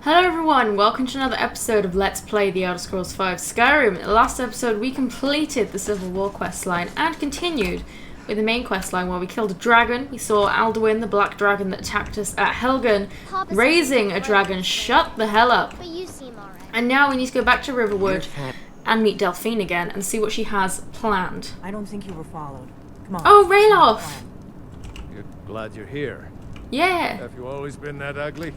Hello everyone, welcome to another episode of Let's Play The Elder Scrolls V Skyrim. In the last episode we completed the Civil War questline and continued with the main questline where we killed a dragon. We saw Alduin, the black dragon that attacked us at Helgen, raising a dragon. Shut the hell up. And now we need to go back to Riverwood and meet Delphine again and see what she has planned. I don't think you were followed. Come on. Oh, Ralof! You're glad you're here. Yeah. Have you always been that ugly?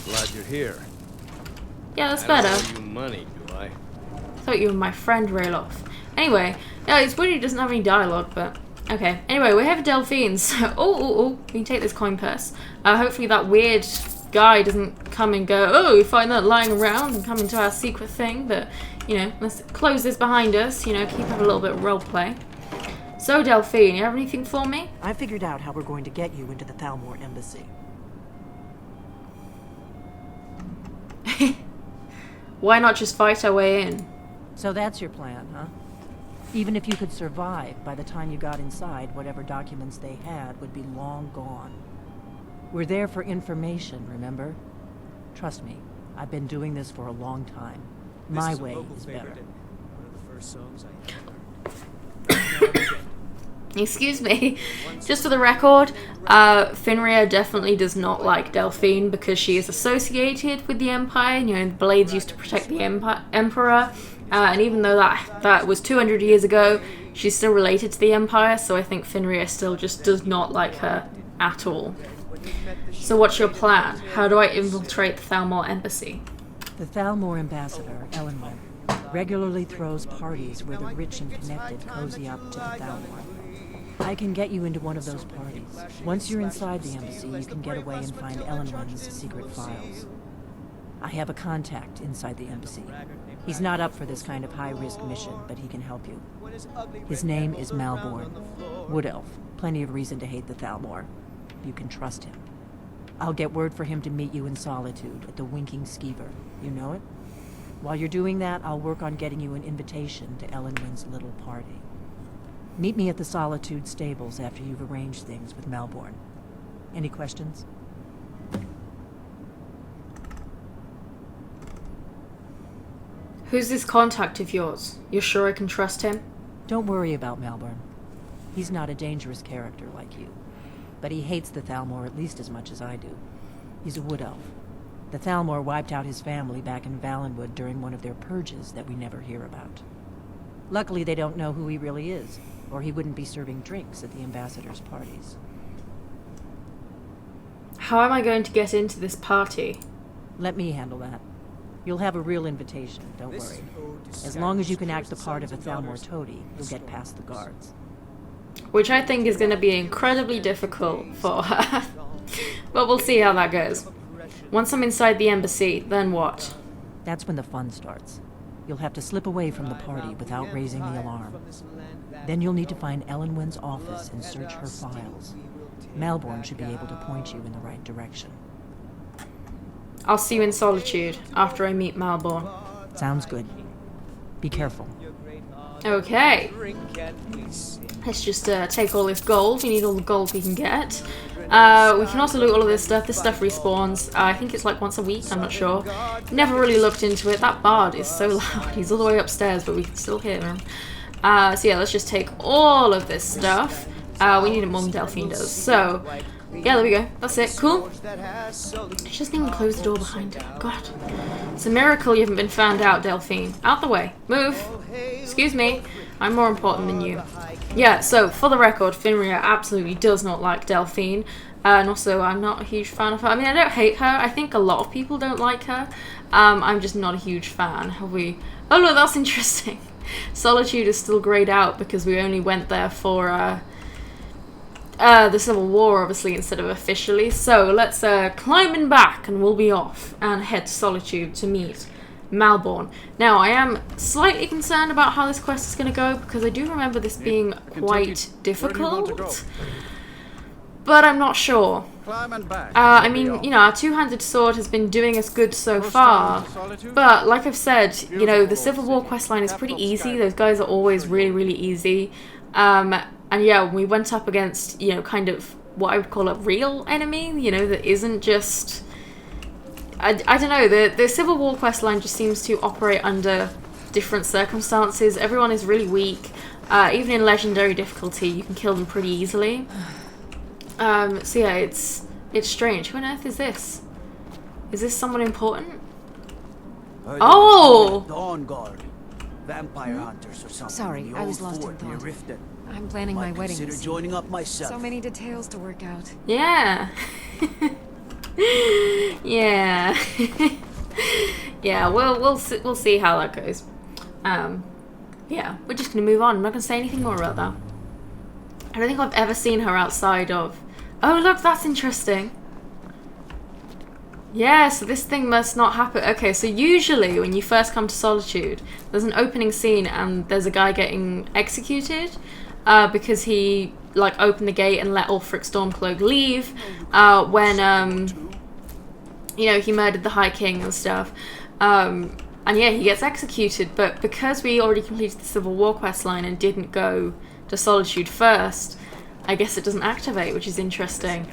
Glad you're here. Yeah, that's I better. don't owe you money, do I? I thought you were my friend, Ralof. Anyway, yeah, it's weird he doesn't have any dialogue, but okay. Anyway, we have Delphine, so... Oh, we can take this coin purse. Hopefully that weird guy doesn't come and go, oh, we find that lying around and come into our secret thing, but, you know, let's close this behind us, you know, keep up a little bit of roleplay. So, Delphine, you have anything for me? I figured out how we're going to get you into the Thalmor embassy. Why not just fight our way in? So that's your plan, huh? Even if you could survive, by the time you got inside, whatever documents they had would be long gone. We're there for information, remember? Trust me, I've been doing this for a long time. My way is better. One of the first songs I ever Excuse me. Just for the record, Finria definitely does not like Delphine because she is associated with the Empire. You know, the blades used to protect the Emperor. And even though that was 200 years ago, she's still related to the Empire. So I think Finria still just does not like her at all. So what's your plan? How do I infiltrate the Thalmor embassy? The Thalmor ambassador, Elenwen, regularly throws parties where the rich and connected cozy up to the Thalmor. I can get you into one of those parties. Once you're inside the embassy, you can get away and find Elenwen's secret files. I have a contact inside the embassy. He's not up for this kind of high-risk mission, but he can help you. His name is Malborn. Wood Elf. Plenty of reason to hate the Thalmor. You can trust him. I'll get word for him to meet you in Solitude at the Winking Skeever. You know it? While you're doing that, I'll work on getting you an invitation to Elenwen's little party. Meet me at the Solitude stables after you've arranged things with Malborn. Any questions? Who's this contact of yours? You're sure I can trust him? Don't worry about Malborn. He's not a dangerous character like you. But he hates the Thalmor at least as much as I do. He's a wood elf. The Thalmor wiped out his family back in Valenwood during one of their purges that we never hear about. Luckily, they don't know who he really is, or he wouldn't be serving drinks at the ambassador's parties. How am I going to get into this party? Let me handle that. You'll have a real invitation, don't worry. As long as you can act the part of a Thalmor toady, you'll get past the guards. Which I think is going to be incredibly difficult for her. But we'll see how that goes. Once I'm inside the embassy, then what? That's when the fun starts. You'll have to slip away from the party without raising the alarm. Then you'll need to find Elenwen's office and search her files. Malborn should be able to point you in the right direction. I'll see you in Solitude after I meet Malborn. Sounds good. Be careful. Okay. Let's just take all this gold. We need all the gold we can get. We can also loot all of this stuff. This stuff respawns. I think it's like once a week. I'm not sure. Never really looked into it. That bard is so loud. He's all the way upstairs, but we can still hear him. So yeah, let's just take all of this stuff. We need it more than Delphine does. So, yeah, there we go. That's it. Cool. She doesn't even close the door behind her. God. It's a miracle you haven't been found out, Delphine. Out the way. Move. Excuse me. I'm more important than you. Yeah, so, for the record, Finria absolutely does not like Delphine. And also, I'm not a huge fan of her. I mean, I don't hate her. I think a lot of people don't like her. I'm just not a huge fan. Have we... Oh, look, that's interesting. Solitude is still grayed out because we only went there for, the Civil War, obviously, instead of officially. So, let's, climb in back and we'll be off and head to Solitude to meet Malborn. Now, I am slightly concerned about how this quest is going to go because I do remember this being quite difficult. But I'm not sure. I mean, you know, our two-handed sword has been doing us good so far. But, like I've said, you know, the Civil War questline is pretty easy. Those guys are always really, really easy. And yeah, we went up against, you know, kind of what I would call a real enemy, you know, that isn't just... I don't know, the Civil War questline just seems to operate under different circumstances. Everyone is really weak. Even in legendary difficulty, you can kill them pretty easily. So yeah, it's strange. Who on earth is this? Is this someone important? Oh! Dawn Guard. Vampire hunters or something. Sorry, in the I was old lost in fort near thought. Riften. I'm planning my Might wedding. consider this joining evening. up myself. So many details to work out. Yeah. Yeah. Yeah, we'll see how that goes. Yeah, we're just gonna move on. I'm not gonna say anything more about that. I don't think I've ever seen her outside of... Oh, look, that's interesting. Yeah, so this thing must not happen. Okay, so usually when you first come to Solitude, there's an opening scene and there's a guy getting executed because he, like, opened the gate and let Ulfric Stormcloak leave when, you know, he murdered the High King and stuff. And yeah, he gets executed, but because we already completed the Civil War questline and didn't go to Solitude first, I guess it doesn't activate, which is interesting.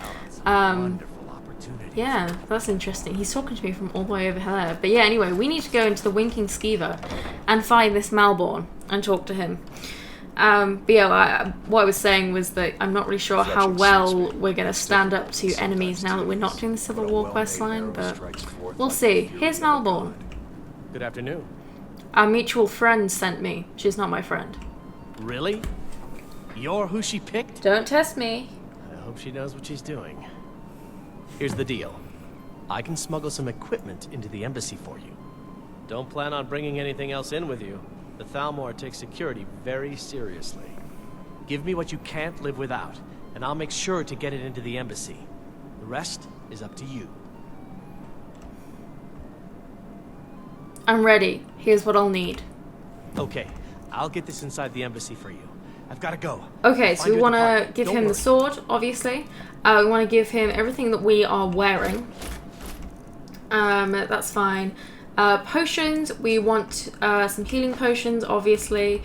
Yeah, that's interesting. He's talking to me from all the way over there. But yeah, anyway, we need to go into the Winking Skeever and find this Malborn and talk to him. But yeah, what I was saying was that I'm not really sure how well we're going to stand up to enemies now that we're not doing the Civil War questline, but we'll see. Here's Malborn. Good afternoon. Our mutual friend sent me. She's not my friend. Really? You're who she picked? Don't test me. I hope she knows what she's doing. Here's the deal. I can smuggle some equipment into the embassy for you. Don't plan on bringing anything else in with you. The Thalmor takes security very seriously. Give me what you can't live without, and I'll make sure to get it into the embassy. The rest is up to you. I'm ready. Here's what I'll need. Okay, I'll get this inside the embassy for you. I've got to go. Okay, so Find we you at want the to party. give Don't him the worry. sword, obviously. We want to give him everything that we are wearing. That's fine. Potions, we want some healing potions, obviously.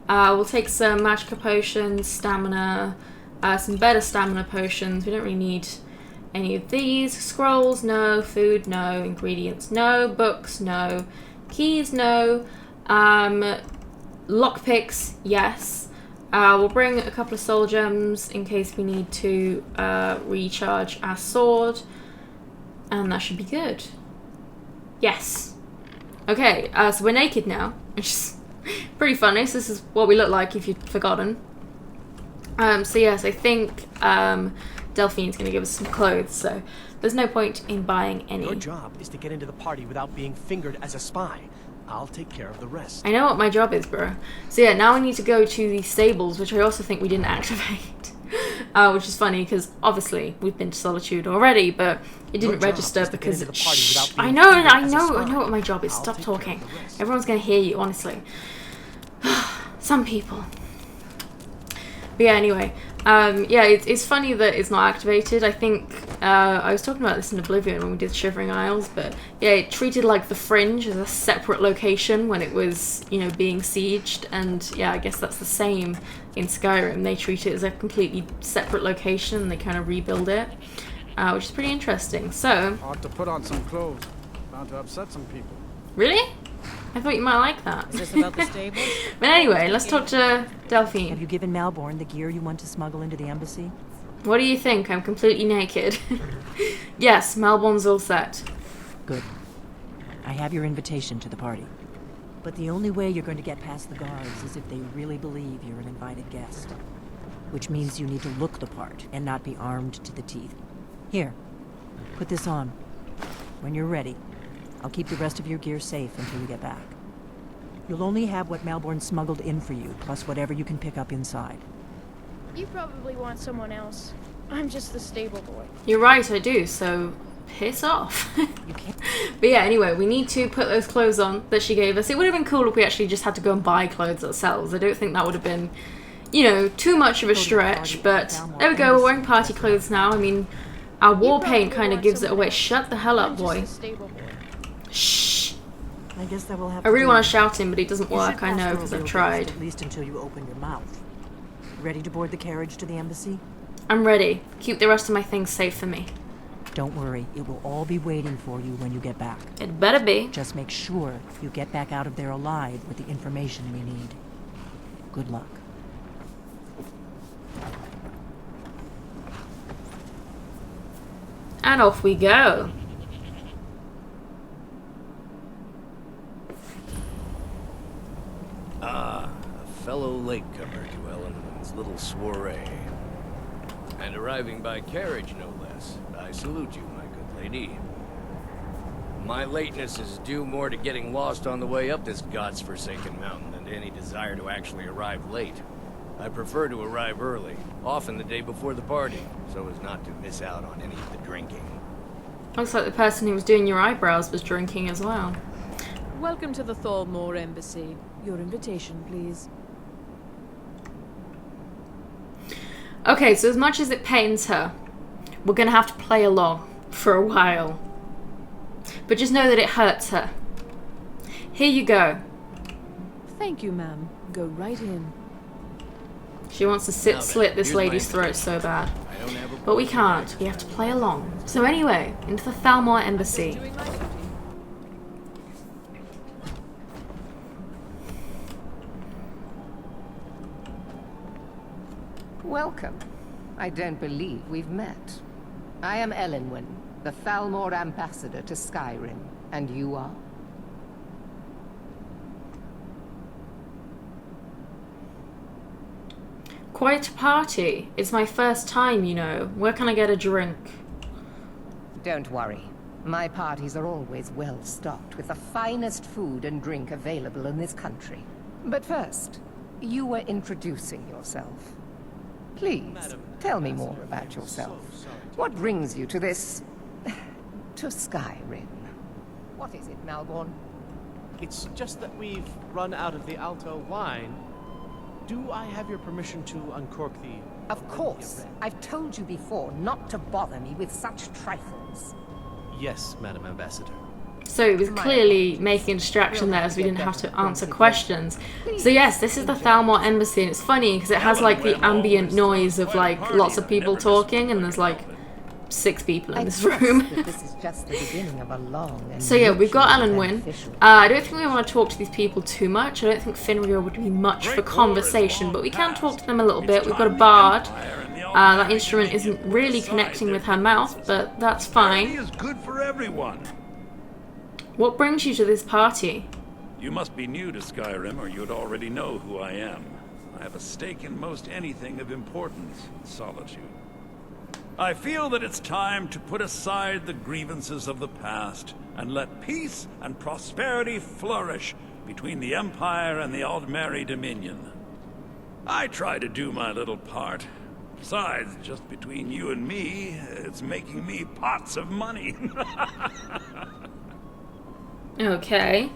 We'll take some magicka potions, stamina, some better stamina potions. We don't really need any of these. Scrolls, no. Food, no. Ingredients, no. Books, no. Keys, no. Lockpicks, yes. We'll bring a couple of soul gems in case we need to recharge our sword. And that should be good. Yes. Okay, so we're naked now, which is pretty funny. So this is what we look like if you'd forgotten. So yes, I think Delphine's going to give us some clothes, so there's no point in buying any. Your job is to get into the party without being fingered as a spy. I'll take care of the rest. I know what my job is, bro. So yeah, now we need to go to the stables, which I also think we didn't activate. Which is funny, because obviously we've been to Solitude already, but it didn't register because... Shh, I know what my job is. Stop talking. Everyone's going to hear you, honestly. Some people. But yeah, anyway. Yeah, it's funny that it's not activated. I think I was talking about this in Oblivion when we did Shivering Isles, but yeah, it treated like the Fringe as a separate location when it was, you know, being sieged, and yeah, I guess that's the same in Skyrim. They treat it as a completely separate location and they kind of rebuild it, which is pretty interesting. So, Ought to put on some clothes. Bound to upset some people. really? I thought you might like that. Is this about the stables? But anyway, let's talk to Delphine. Have you given Malborn the gear you want to smuggle into the embassy? What do you think? I'm completely naked. Yes, Malborn's all set. Good. I have your invitation to the party. But the only way you're going to get past the guards is if they really believe you're an invited guest. Which means you need to look the part and not be armed to the teeth. Here, put this on. When you're ready, I'll keep the rest of your gear safe until you get back. You'll only have what Malborn smuggled in for you, plus whatever you can pick up inside. You probably want someone else. I'm just the stable boy. You're right, I do, so piss off. You can't... But yeah, anyway, we need to put those clothes on that she gave us. It would have been cool if we actually just had to go and buy clothes ourselves. I don't think that would have been, you know, too much of a stretch, but there we go, we're wearing party clothes now. I mean, our war paint kind of gives it away. Shut the hell up, I'm boy. just the stable boy. Shh. I guess that will have I really do. want to shout him, but it doesn't You should work, I pass know, through because a I've little tried. bit, at least until you open your mouth. Ready to board the carriage to the embassy? I'm ready. Keep the rest of my things safe for me. Don't worry, it will all be waiting for you when you get back. It better be. Just make sure you get back out of there alive with the information we need. Good luck. And off we go. Ah, a fellow latecomer to Ellen's little soiree. And arriving by carriage, no less. I salute you, my good lady. My lateness is due more to getting lost on the way up this god's-forsaken mountain than to any desire to actually arrive late. I prefer to arrive early, often the day before the party, so as not to miss out on any of the drinking. Looks like the person who was doing your eyebrows was drinking as well. Welcome to the Thalmor Embassy. Your invitation, please. Okay, so as much as it pains her, we're gonna have to play along for a while. But just know that it hurts her. Here you go. Thank you, ma'am. Go right in. She wants to slit this lady's throat so bad. But we can't. We have to play along. So anyway, into the Thalmor Embassy. Welcome. I don't believe we've met. I am Elenwen, the Thalmor ambassador to Skyrim. And you are? Quite a party. It's my first time, you know. Where can I get a drink? Don't worry. My parties are always well stocked with the finest food and drink available in this country. But first, you were introducing yourself. Please, tell me more about yourself. What brings you to this... to Skyrim? What is it, Malborn? It's just that we've run out of the Alto wine. Do I have your permission to uncork the... Of course. I've told you before not to bother me with such trifles. Yes, Madam Ambassador. So it was clearly making a distraction there as we didn't have to answer questions. So yes, this is the Thalmor Embassy, and it's funny because it has like the ambient noise of like lots of people talking, and there's like 6 people in this room. This is just the beginning of a long and So yeah, we've got mutually Elenwen. beneficial I don't think we want to talk to these people too much. I don't think Finria would be much for conversation, but we can talk to them a little bit. We've got a bard. That instrument isn't really connecting with her mouth, but that's fine. is good for everyone. What brings you to this party? You must be new to Skyrim, or you'd already know who I am. I have a stake in most anything of importance in Solitude. I feel that it's time to put aside the grievances of the past and let peace and prosperity flourish between the Empire and the Aldmeri Dominion. I try to do my little part. Besides, just between you and me, it's making me pots of money. Okay.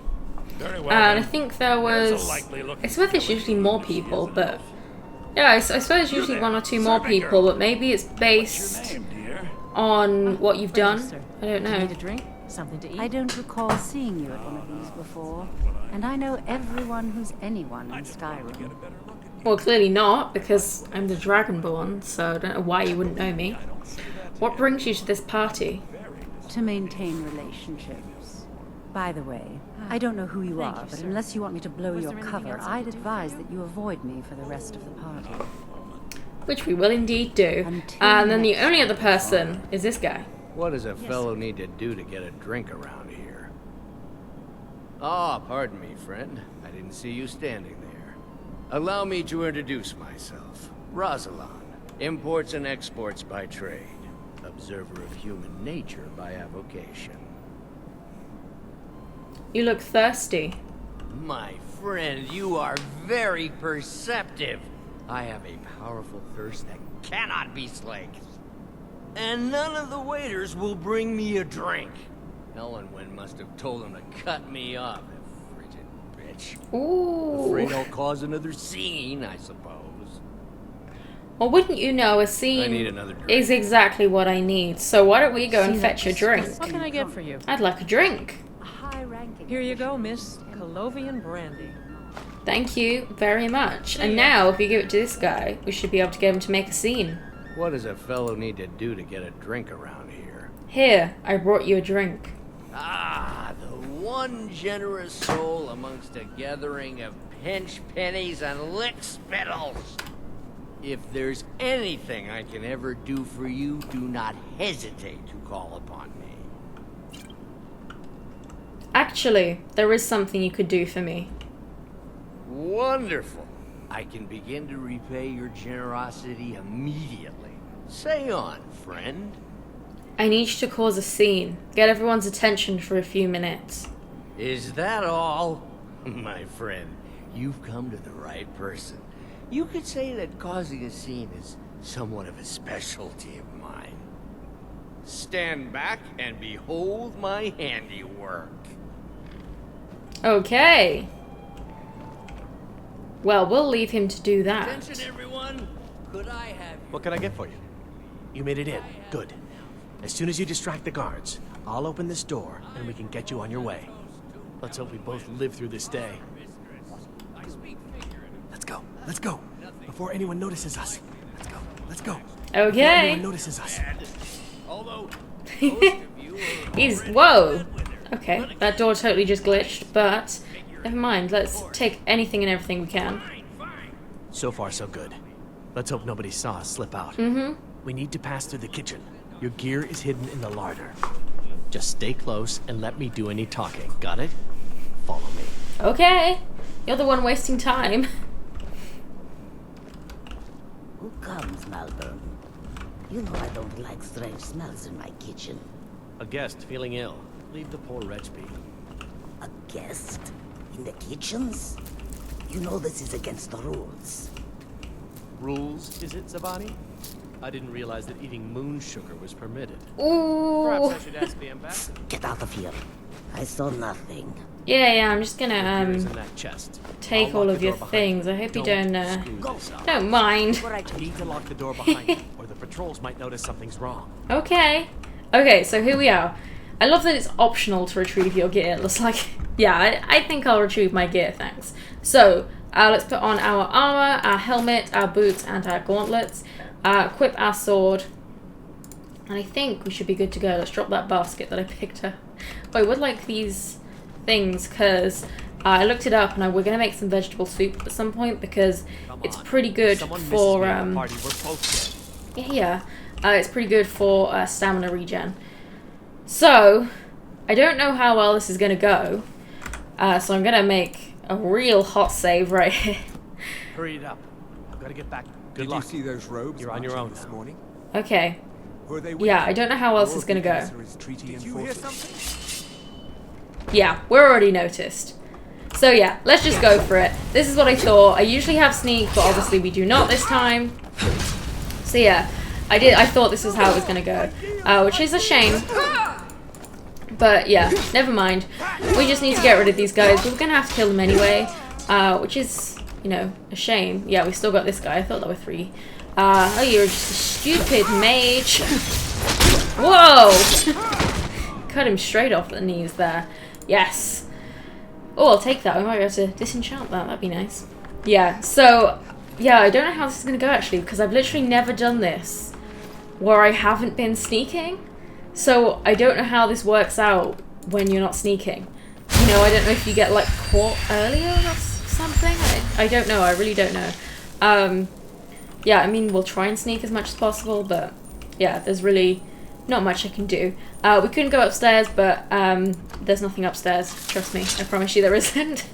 Very well. And I then. think there There's a was... likely looking I swear there's skeleton usually more who people, is but... enough. Yeah, I swear there's usually 1 or 2 more people, but maybe it's What's based your name, dear? on what you've done. Sir. I don't Do you know. need a drink? Something to eat? I don't recall seeing you at one of these before, and I know everyone who's anyone in Skyrim. Well, clearly not, because I'm the Dragonborn, so I don't know why you wouldn't know me. What brings you to this party? To maintain relationships. By the way, I don't know who you are, but unless you want me to blow your cover, I'd advise that you avoid me for the rest of the party. Which we will indeed do. Until And then the next only other person is this guy. What does a fellow need to do to get a drink around here? Ah, pardon me, friend. I didn't see you standing there. Allow me to introduce myself. Rosalan, imports and exports by trade. Observer of human nature by avocation. You look thirsty. My friend, you are very perceptive. I have a powerful thirst that cannot be slaked. And none of the waiters will bring me a drink. Elenwen must have told them to cut me off, that frigid bitch. Ooh. Afraid I'll cause another scene, I suppose. Well, wouldn't you know, a I scene need another drink. is exactly what I need. So why don't we go and See fetch a that drink? What can I get for you? I'd like a drink. A high-ranking... Here you go, Miss Colovian Brandy. Thank you very much. And now, if we give it to this guy, we should be able to get him to make a scene. What does a fellow need to do to get a drink around here? Here, I brought you a drink. Ah, the one generous soul amongst a gathering of pinch pennies and lick spittles. If there's anything I can ever do for you, do not hesitate to call upon me. Actually, there is something you could do for me. Wonderful. I can begin to repay your generosity immediately. Say on, friend. I need you to cause a scene. Get everyone's attention for a few minutes. Is that all? My friend, you've come to the right person. You could say that causing a scene is somewhat of a specialty of mine. Stand back and behold my handiwork. Okay. Well, we'll leave him to do that. Attention, everyone. Could I have... What can I get for you? You made it in. Good. As soon as you distract the guards, I'll open this door and we can get you on your way. Let's hope we both live through this day. Let's go. Let's go. Before anyone notices us. Let's go. Let's go. Okay. Before anyone notices us. Although He's... Whoa. Okay, that door totally just glitched, but... Never mind, let's take anything and everything we can. So far, so good. Let's hope nobody saw us slip out. We need to pass through the kitchen. Your gear is hidden in the larder. Just stay close and let me do any talking. Got it? Follow me. Okay. You're the one wasting time. Who comes, Malvern? You know I don't like strange smells in my kitchen. A guest feeling ill. Leave the poor wretch be. A guest? In the kitchens? You know this is against the rules. Rules, is it, Zabani? I didn't realize that eating moon sugar was permitted. Ooh. Perhaps I should ask the ambassador. Get out of here. I saw nothing. Yeah, I'm just gonna Gear is in that chest. take I'll all lock of the your door behind things. you. I hope you Screw this up. don't mind. You need to lock the door behind you, or the patrols might notice something's wrong. Okay. Okay, so here we are. I love that it's optional to retrieve your gear. It looks like... Yeah, I think I'll retrieve my gear, thanks. So, let's put on our armor, our helmet, our boots, and our gauntlets. Equip our sword. And I think we should be good to go. Let's drop that basket that I picked up. Oh, I would like these things, because I looked it up, and we're going to make some vegetable soup at some point, because it's pretty good for... Yeah, it's pretty good for stamina regen. So, I don't know how well this is going to go, so I'm going to make a real hot save right here. Hurry it up. I've got to get back. Good Did luck. you see those robes? You're on your own this now. morning? Okay. Were they Yeah, I don't know how else this is going to go. Did you hear something? Yeah, we're already noticed. So yeah, let's just go for it. This is what I thought. I usually have sneak, but obviously we do not this time. So yeah, I thought this was how it was going to go, which is a shame. But yeah, never mind. We just need to get rid of these guys. We're going to have to kill them anyway, which is, you know, a shame. Yeah, we still got this guy. I thought there were 3. Oh, you're just a stupid mage. Whoa! Cut him straight off the knees there. Yes. Oh, I'll take that. We might be able to disenchant that. That'd be nice. Yeah, so, yeah, I don't know how this is going to go, actually, because I've literally never done this where I haven't been sneaking. So, I don't know how this works out when you're not sneaking. You know, I don't know if you get, like, caught earlier or something. I don't know. I really don't know. Yeah, I mean, we'll try and sneak as much as possible, but, yeah, there's really not much I can do. We couldn't go upstairs, but there's nothing upstairs. Trust me. I promise you there isn't.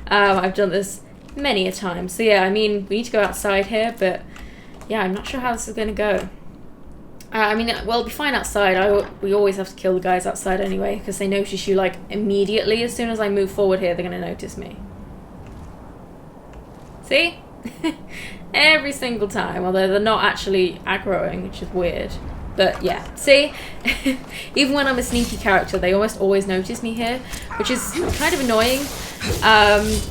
I've done this many a time. So, yeah, I mean, we need to go outside here, but, yeah, I'm not sure how this is going to go. I mean, well, it'll be fine outside. We always have to kill the guys outside anyway, because they notice you, like, immediately. As soon as I move forward here, they're going to notice me. See? Every single time, although they're not actually aggroing, which is weird. But, yeah. See? Even when I'm a sneaky character, they almost always notice me here, which is kind of annoying.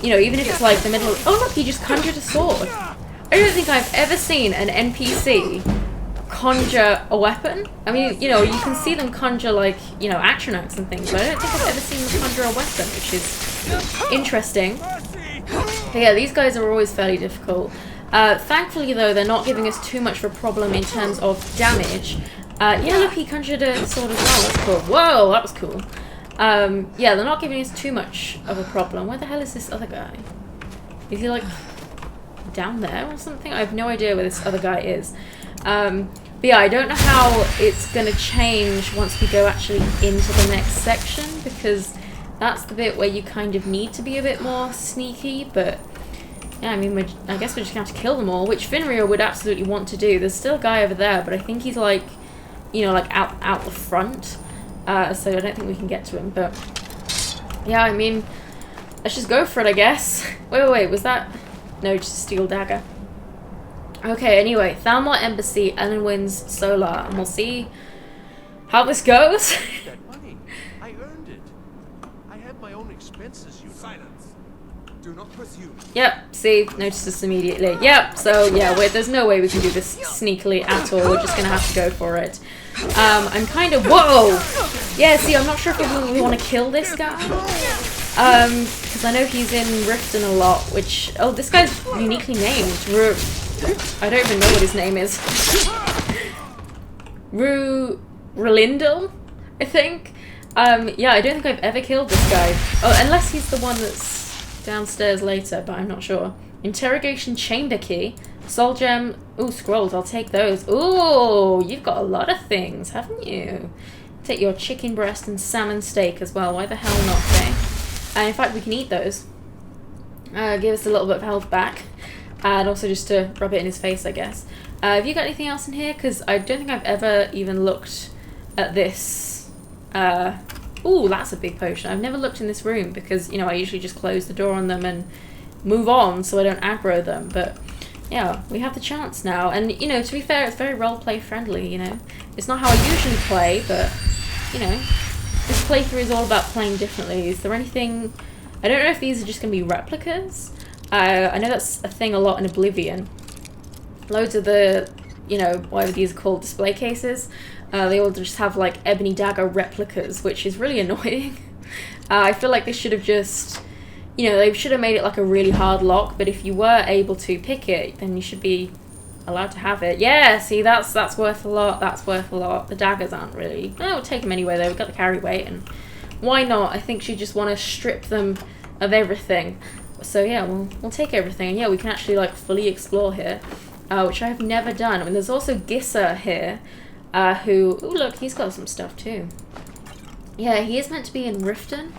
You know, even if it's, like, the middle of... Oh, look, he just conjured a sword. I don't think I've ever seen an NPC conjure a weapon. I mean, you know, you can see them conjure, like, you know, atronachs and things, but I don't think I've ever seen them conjure a weapon, which is interesting. But yeah, these guys are always fairly difficult. Thankfully, though, they're not giving us too much of a problem in terms of damage. Yeah, look, he conjured a sword as well. That's cool. Whoa, that was cool. Yeah, they're not giving us too much of a problem. Where the hell is this other guy? Is he, like, down there or something? I have no idea where this other guy is. But yeah, I don't know how it's going to change once we go actually into the next section, because that's the bit where you kind of need to be a bit more sneaky, but yeah, I mean, I guess we're just going to have to kill them all, which Finrio would absolutely want to do. There's still a guy over there, but I think he's like, you know, like out the front, so I don't think we can get to him, but yeah, I mean, let's just go for it, I guess. Wait, was that? No, just a steel dagger. Okay, anyway, Thalmor Embassy, Ellen wins Solar, and we'll see how this goes. That money, I earned it. I had my own expenses, you silence. Do not pursue. Yep, see, noticed this immediately. Yep, so yeah, there's no way we can do this sneakily at all. We're just gonna have to go for it. I'm kind of, whoa! Yeah, see, I'm not sure if I really want to kill this guy. Because I know he's in Riften a lot, which, oh, this guy's uniquely named. I don't even know what his name is. Rulindel, I think. Yeah, I don't think I've ever killed this guy. Oh, unless he's the one that's downstairs later, but I'm not sure. Interrogation chamber key. Soul gem. Ooh, scrolls, I'll take those. Ooh, you've got a lot of things, haven't you? Take your chicken breast and salmon steak as well. Why the hell not, eh? In fact, we can eat those. Give us a little bit of health back. And also just to rub it in his face, I guess. Have you got anything else in here? Because I don't think I've ever even looked at this. Ooh, that's a big potion. I've never looked in this room because, you know, I usually just close the door on them and move on so I don't aggro them. But yeah, we have the chance now. And, you know, to be fair, it's very roleplay friendly, you know. It's not how I usually play, but, you know, this playthrough is all about playing differently. Is there anything... I don't know if these are just going to be replicas. I know that's a thing a lot in Oblivion. Loads of the, you know, whatever these are called, display cases, they all just have like ebony dagger replicas, which is really annoying. I feel like they should have just, you know, they should have made it like a really hard lock, but if you were able to pick it, then you should be allowed to have it. Yeah, see, that's worth a lot, that's worth a lot. The daggers aren't really, we'll take them anyway though, we've got the carry weight, and why not? I think you just want to strip them of everything. So yeah, we'll take everything, and yeah, we can actually like fully explore here, which I have never done. I mean, there's also Gissa here, who, ooh, look, he's got some stuff too. Yeah, he is meant to be in Riften,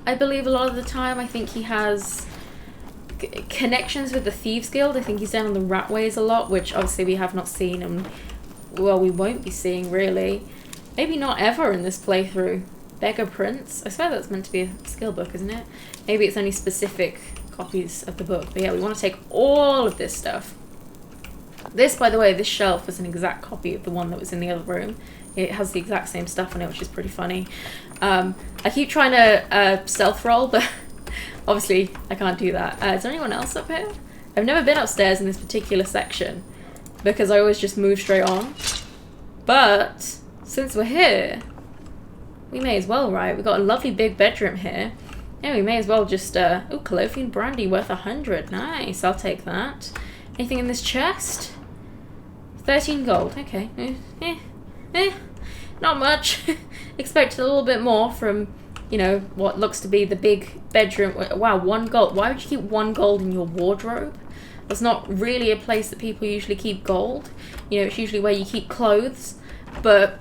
I believe, a lot of the time. I think he has connections with the Thieves Guild. I think he's down on the Ratways a lot, which obviously we have not seen, and well, we won't be seeing really. Maybe not ever in this playthrough. Beggar Prince. I swear that's meant to be a skill book, isn't it? Maybe it's only specific copies of the book. But yeah, we want to take all of this stuff. This, by the way, this shelf was an exact copy of the one that was in the other room. It has the exact same stuff on it, which is pretty funny. I keep trying to stealth roll, but obviously I can't do that. Is there anyone else up here? I've never been upstairs in this particular section because I always just move straight on. But since we're here, we may as well, right? We've got a lovely big bedroom here. Yeah, we may as well just, ooh, Colophine brandy worth 100. Nice, I'll take that. Anything in this chest? 13 gold, okay. Not much. Expected a little bit more from, you know, what looks to be the big bedroom. Wow, 1 gold. Why would you keep 1 gold in your wardrobe? That's not really a place that people usually keep gold. You know, it's usually where you keep clothes. But,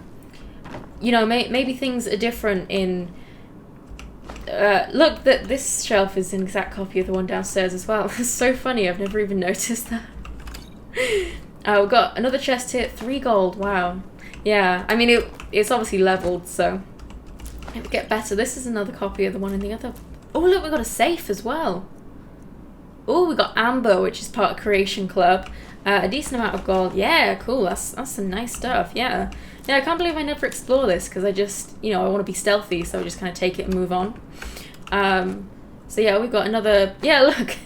you know, maybe things are different in... look, this shelf is an exact copy of the one downstairs as well. It's so funny, I've never even noticed that. We've got another chest here, 3 gold, wow. Yeah, I mean, it's obviously leveled, so it'll get better. This is another copy of the one in the other. Oh, look, we've got a safe as well. Oh, we got Amber, which is part of Creation Club. A decent amount of gold. Yeah, cool, that's some nice stuff, yeah. Yeah, I can't believe I never explore this, because I just, you know, I want to be stealthy, so I just kind of take it and move on. So yeah, we've got another, yeah, look.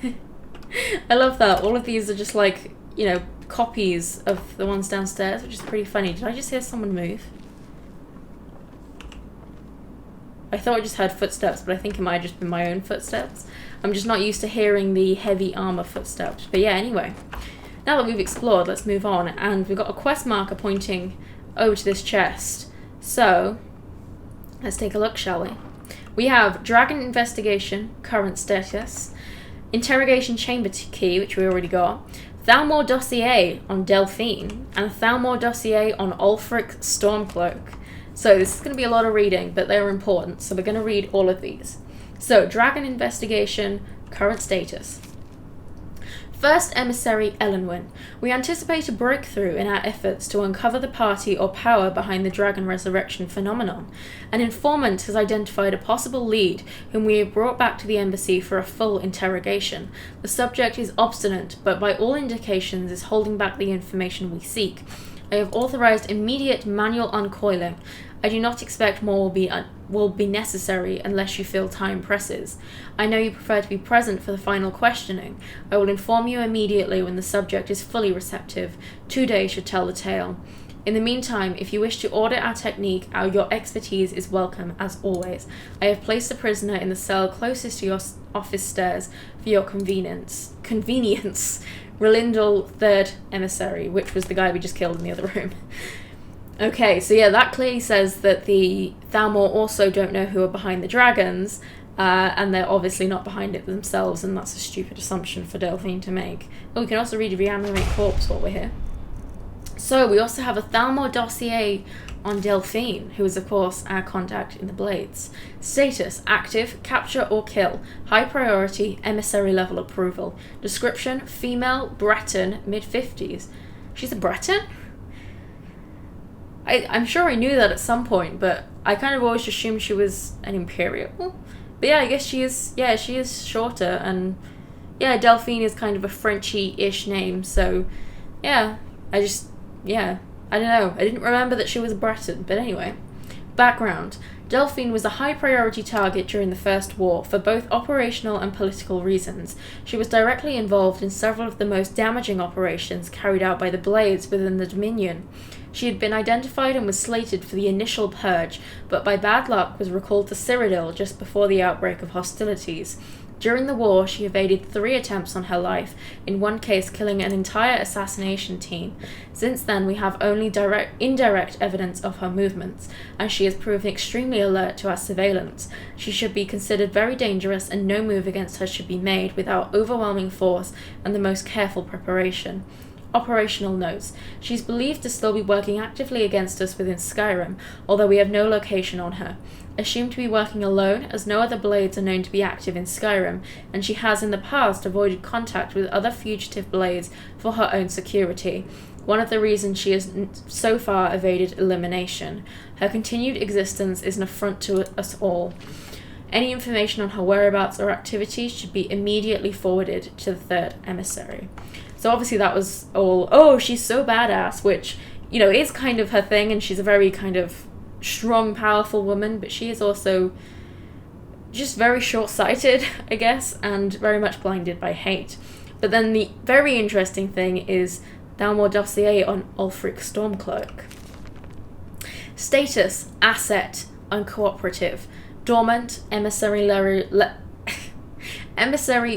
I love that. All of these are just like, you know, copies of the ones downstairs, which is pretty funny. Did I just hear someone move? I thought I just heard footsteps, but I think it might have just been my own footsteps. I'm just not used to hearing the heavy armor footsteps. But yeah, anyway. now that we've explored, let's move on. And we've got a quest marker pointing over to this chest. So, let's take a look, shall we? We have Dragon Investigation, current status, Interrogation Chamber Key, which we already got, Thalmor Dossier on Delphine, and a Thalmor Dossier on Ulfric Stormcloak. So this is going to be a lot of reading, but they're important, so we're going to read all of these. So, Dragon Investigation, current status. First Emissary Elenwyn. We anticipate a breakthrough in our efforts to uncover the party or power behind the dragon resurrection phenomenon. An informant has identified a possible lead whom we have brought back to the embassy for a full interrogation. The subject is obstinate, but by all indications is holding back the information we seek. I have authorized immediate manual uncoiling. I do not expect more will be necessary unless you feel time presses. I know you prefer to be present for the final questioning. I will inform you immediately when the subject is fully receptive. 2 days should tell the tale. In the meantime, if you wish to audit our technique, your expertise is welcome, as always. I have placed the prisoner in the cell closest to your office stairs for your convenience. Relindal, third emissary, which was the guy we just killed in the other room. Okay, so yeah, that clearly says that the Thalmor also don't know who are behind the dragons, and they're obviously not behind it themselves, and that's a stupid assumption for Delphine to make. Oh, we can also read Reanimate Corpse while we're here. So, we also have a Thalmor Dossier on Delphine, who is of course our contact in the Blades. Status: active, capture or kill, high priority, emissary level approval. Description: female, Breton, mid-50s. She's a Breton? I'm sure I knew that at some point, but I kind of always assumed she was an Imperial. But yeah, I guess she is shorter, and yeah, Delphine is kind of a Frenchy-ish name, so yeah, I don't know. I didn't remember that she was a Breton, but anyway. Background: Delphine was a high-priority target during the First War for both operational and political reasons. She was directly involved in several of the most damaging operations carried out by the Blades within the Dominion. She had been identified and was slated for the initial purge, but by bad luck was recalled to Cyrodiil just before the outbreak of hostilities. During the war, she evaded 3 attempts on her life, in one case killing an entire assassination team. Since then, we have only indirect evidence of her movements, and she has proven extremely alert to our surveillance. She should be considered very dangerous, and no move against her should be made without overwhelming force and the most careful preparation. Operational notes. She's believed to still be working actively against us within Skyrim, although we have no location on her. Assumed to be working alone, as no other Blades are known to be active in Skyrim, and she has in the past avoided contact with other fugitive Blades for her own security. One of the reasons she has so far evaded elimination. Her continued existence is an affront to us all. Any information on her whereabouts or activities should be immediately forwarded to the third emissary. So obviously that was all, oh, she's so badass, which, you know, is kind of her thing, and she's a very kind of strong, powerful woman, but she is also just very short-sighted, I guess, and very much blinded by hate. But then the very interesting thing is Thalmor Dossier on Ulfric Stormcloak. Status: asset, uncooperative, dormant, emissary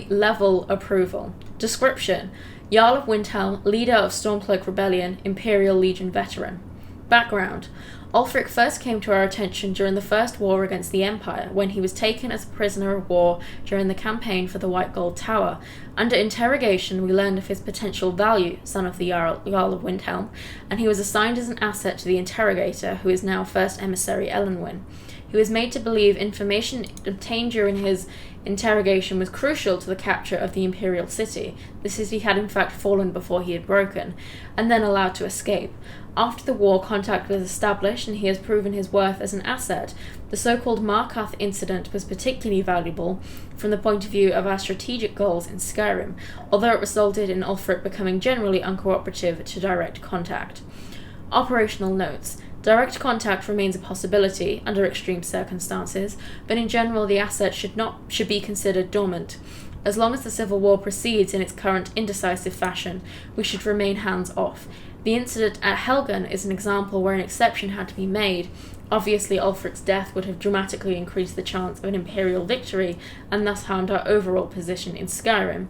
level approval. Description: Jarl of Windhelm, leader of Stormcloak Rebellion, Imperial Legion veteran. Background: Ulfric first came to our attention during the First War against the Empire, when he was taken as a prisoner of war during the campaign for the White Gold Tower. Under interrogation, we learned of his potential value, son of the Jarl of Windhelm, and he was assigned as an asset to the interrogator, who is now First Emissary Elenwyn. He was made to believe information obtained during his interrogation was crucial to the capture of the Imperial City. The city had in fact fallen before he had broken, and then allowed to escape. After the war, contact was established, and he has proven his worth as an asset. The so-called Markarth incident was particularly valuable from the point of view of our strategic goals in Skyrim, although it resulted in Ulfric becoming generally uncooperative to direct contact. Operational notes. Direct contact remains a possibility under extreme circumstances, but in general the asset should be considered dormant. As long as the Civil War proceeds in its current indecisive fashion, we should remain hands-off. The incident at Helgen is an example where an exception had to be made. Obviously, Ulfric's death would have dramatically increased the chance of an Imperial victory, and thus harmed our overall position in Skyrim.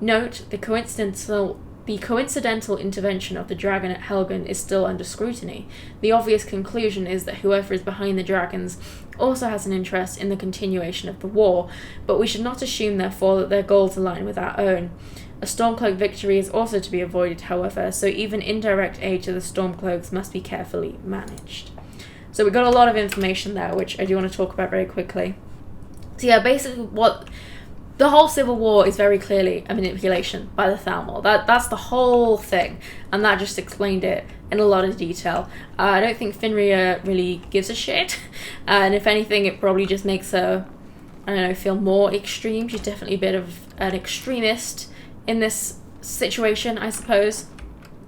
Note, the coincidental the coincidental intervention of the dragon at Helgen is still under scrutiny. The obvious conclusion is that whoever is behind the dragons also has an interest in the continuation of the war, but we should not assume therefore that their goals align with our own. A Stormcloak victory is also to be avoided, however, so even indirect aid to the Stormcloaks must be carefully managed. So we got a lot of information there, which I do want to talk about very quickly. So yeah, basically what the whole Civil War is very clearly a manipulation by the Thalmor. That's the whole thing, and that just explained it in a lot of detail. I don't think Finria really gives a shit, and if anything, it probably just makes her, I don't know, feel more extreme. She's definitely a bit of an extremist in this situation, I suppose.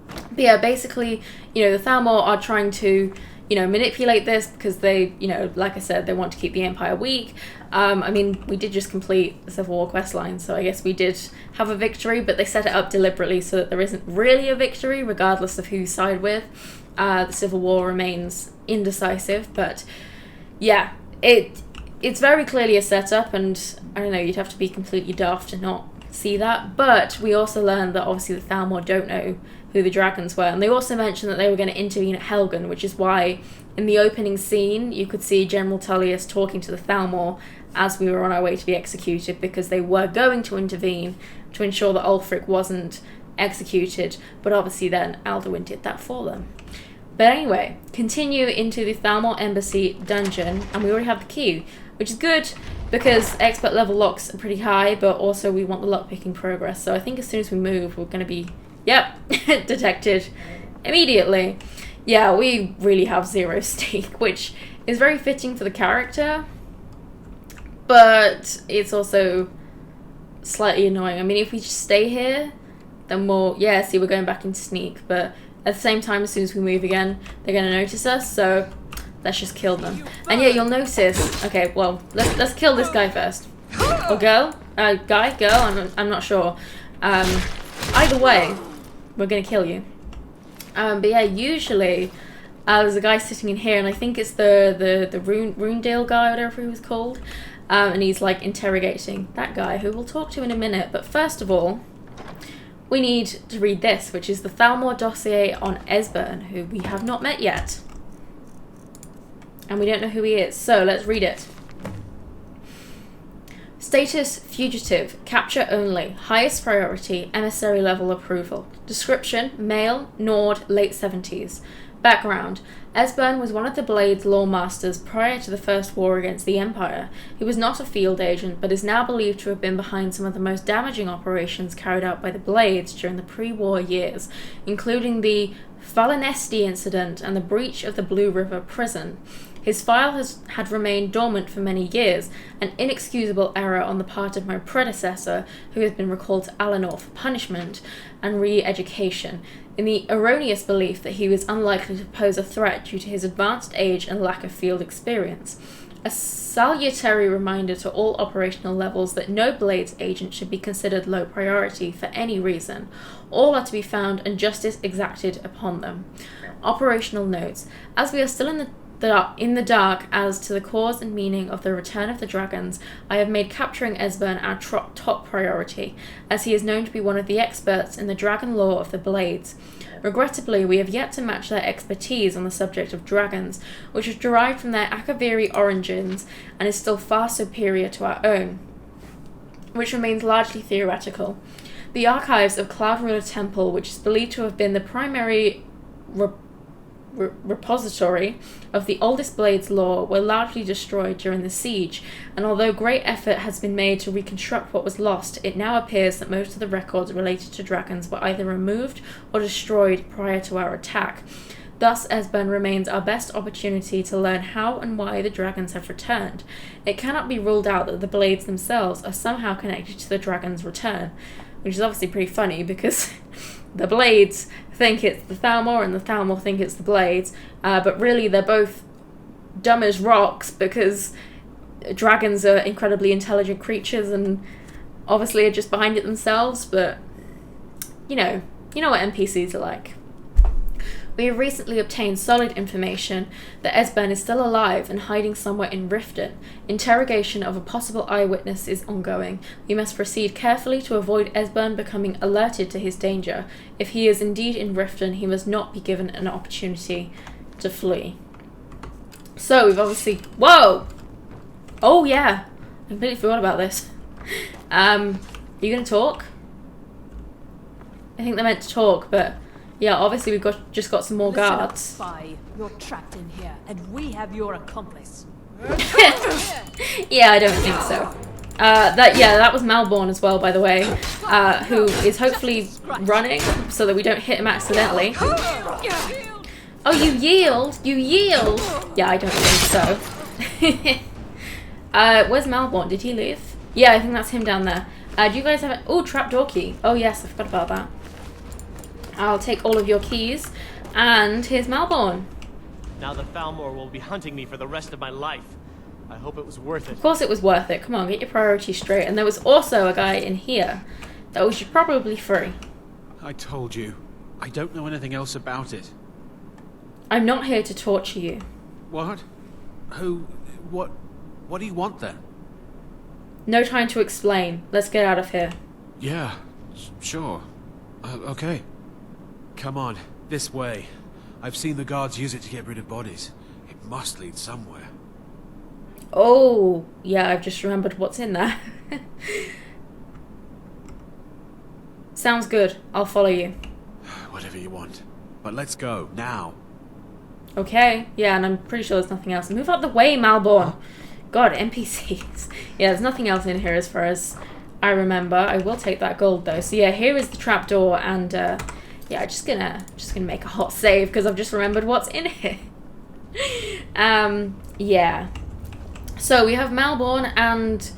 But yeah, basically, the Thalmor are trying to, manipulate this because they, like I said, they want to keep the Empire weak. I mean, we did just complete the Civil War questline, so I guess we did have a victory, but they set it up deliberately so that there isn't really a victory, regardless of who you side with. The Civil War remains indecisive, but yeah, it's very clearly a setup, and I don't know, you'd have to be completely daft to not see that. But we also learned that obviously the Thalmor don't know who the dragons were, and they also mentioned that they were going to intervene at Helgen, which is why in the opening scene you could see General Tullius talking to the Thalmor as we were on our way to be executed, because they were going to intervene to ensure that Ulfric wasn't executed, but obviously then Alduin did that for them. But anyway, continue into the Thalmor Embassy dungeon, and we already have the key, which is good because expert level locks are pretty high, but also we want the lockpicking progress. So I think as soon as we move, we're going to be, yep, detected immediately. Yeah, we really have zero stake, which is very fitting for the character, but it's also slightly annoying. I mean, if we just stay here, then we'll, yeah, see, we're going back into sneak, but at the same time, as soon as we move again, they're going to notice us, so let's just kill them. And yeah, you'll notice, okay, well, let's kill this guy first. Or girl? Guy? Girl? I'm not sure. Either way, we're going to kill you. But yeah, usually, there's a guy sitting in here, and I think it's the Runedale guy, whatever he was called. And he's like interrogating that guy, who we'll talk to in a minute. But first of all, we need to read this, which is the Thalmor dossier on Esbern, who we have not met yet. And we don't know who he is, so let's read it. Status: fugitive, capture only, highest priority, emissary level approval. Description: male, Nord, late 70s. Background: Esbern was one of the Blade's lawmasters prior to the First War against the Empire. He was not a field agent, but is now believed to have been behind some of the most damaging operations carried out by the Blades during the pre-war years, including the Falinesti incident and the breach of the Blue River prison. His file had remained dormant for many years, an inexcusable error on the part of my predecessor, who has been recalled to Alinor for punishment and re-education, in the erroneous belief that he was unlikely to pose a threat due to his advanced age and lack of field experience. A salutary reminder to all operational levels that no Blades agent should be considered low priority for any reason. All are to be found and justice exacted upon them. Operational notes. As we are still in the dark as to the cause and meaning of the return of the dragons, I have made capturing Esbern our top priority, as he is known to be one of the experts in the dragon lore of the Blades. Regrettably, we have yet to match their expertise on the subject of dragons, which is derived from their Akaviri origins and is still far superior to our own, which remains largely theoretical. The archives of Cloud Ruler Temple, which is believed to have been the primary repository of the oldest Blades lore, were largely destroyed during the siege, and although great effort has been made to reconstruct what was lost, it now appears that most of the records related to dragons were either removed or destroyed prior to our attack. Thus, Esbern remains our best opportunity to learn how and why the dragons have returned. It cannot be ruled out that the Blades themselves are somehow connected to the dragons' return, which is obviously pretty funny because the Blades think it's the Thalmor and the Thalmor think it's the Blades, but really they're both dumb as rocks because dragons are incredibly intelligent creatures and obviously are just behind it themselves, but you know what NPCs are like. We have recently obtained solid information that Esbern is still alive and hiding somewhere in Riften. Interrogation of a possible eyewitness is ongoing. We must proceed carefully to avoid Esbern becoming alerted to his danger. If he is indeed in Riften, he must not be given an opportunity to flee. So we've obviously... Whoa! Oh yeah! I completely forgot about this. Are you gonna talk? I think they're meant to talk, but... Yeah, obviously we've just got some more guards. Spy. You're trapped in here, and we have your accomplice. Yeah, I don't think so. That was Malborn as well, by the way, who is hopefully running so that we don't hit him accidentally. Oh, you yield? You yield? Yeah, I don't think so. Where's Malborn? Did he leave? Yeah, I think that's him down there. Do you guys have oh, trapdoor key. Oh yes, I forgot about that. I'll take all of your keys, and here's Malborn. Now the Thalmor will be hunting me for the rest of my life. I hope it was worth it. Of course it was worth it. Come on, get your priorities straight. And there was also a guy in here that we should probably free. I told you. I don't know anything else about it. I'm not here to torture you. What? Who? What do you want then? No time to explain. Let's get out of here. Yeah, sure. Okay. Come on, this way. I've seen the guards use it to get rid of bodies. It must lead somewhere. Oh, yeah, I've just remembered what's in there. Sounds good. I'll follow you. Whatever you want. But let's go, now. Okay, yeah, and I'm pretty sure there's nothing else. Move out the way, Malborn. Huh? God, NPCs. Yeah, there's nothing else in here as far as I remember. I will take that gold though. So yeah, here is the trapdoor, and yeah, just gonna make a hot save because I've just remembered what's in here. Yeah. So we have Malborn and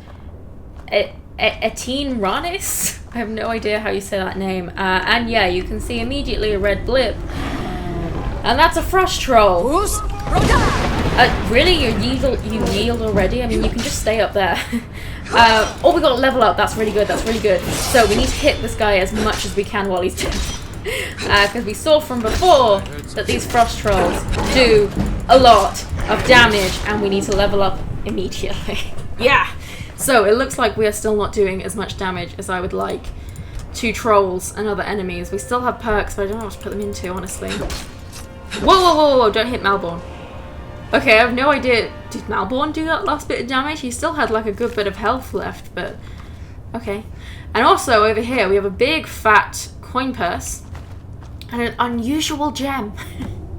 Etine Ranis. I have no idea how you say that name. And yeah, you can see immediately a red blip. And that's a frost troll. Really? You yield already? I mean, you can just stay up there. Oh, we got to level up. That's really good. That's really good. So we need to hit this guy as much as we can while he's dead. Because we saw from before that these frost trolls do a lot of damage, and we need to level up immediately. Yeah. So it looks like we are still not doing as much damage as I would like to trolls and other enemies. We still have perks, but I don't know what to put them into, honestly. Whoa, whoa, whoa, whoa, don't hit Malborn. Okay, I have no idea. Did Malborn do that last bit of damage? He still had like a good bit of health left, but okay. And also over here we have a big fat coin purse and an unusual gem.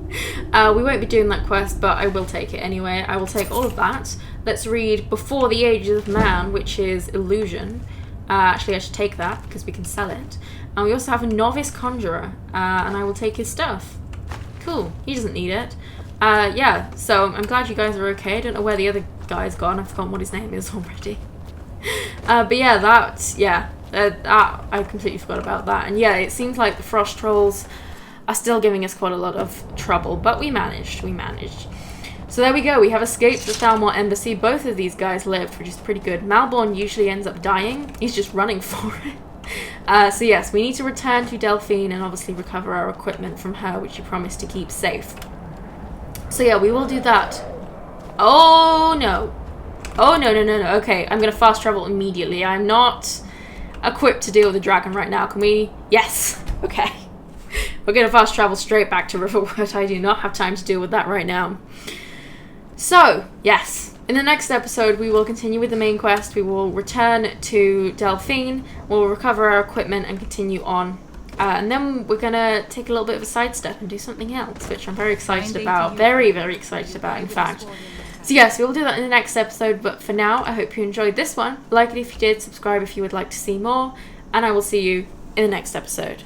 We won't be doing that quest, but I will take it anyway. I will take all of that. Let's read Before the Ages of Man, which is illusion. Actually, I should take that because we can sell it. And we also have a novice conjurer, and I will take his stuff. Cool. He doesn't need it. Yeah, so I'm glad you guys are okay. I don't know where the other guy's gone. I've forgotten what his name is already. But yeah, I completely forgot about that. And yeah, it seems like the frost trolls are still giving us quite a lot of trouble, but we managed. So there we go. We have escaped the Thalmor embassy. Both of these guys lived, which is pretty good. Malborn usually ends up dying. He's just running for it. So yes, we need to return to Delphine and obviously recover our equipment from her, which she promised to keep safe. So yeah, we will do that. Oh no. Oh no. Okay, I'm gonna fast travel immediately. I'm not equipped to deal with the dragon right now. Can we? Yes. Okay. We're gonna fast travel straight back to Riverwood. I do not have time to deal with that right now. So, yes. In the next episode, we will continue with the main quest. We will return to Delphine. We'll recover our equipment and continue on. And then we're going to take a little bit of a sidestep and do something else, which I'm very excited about. Very, very excited about, in fact. So yes, we will do that in the next episode. But for now, I hope you enjoyed this one. Like it if you did, subscribe if you would like to see more. And I will see you in the next episode.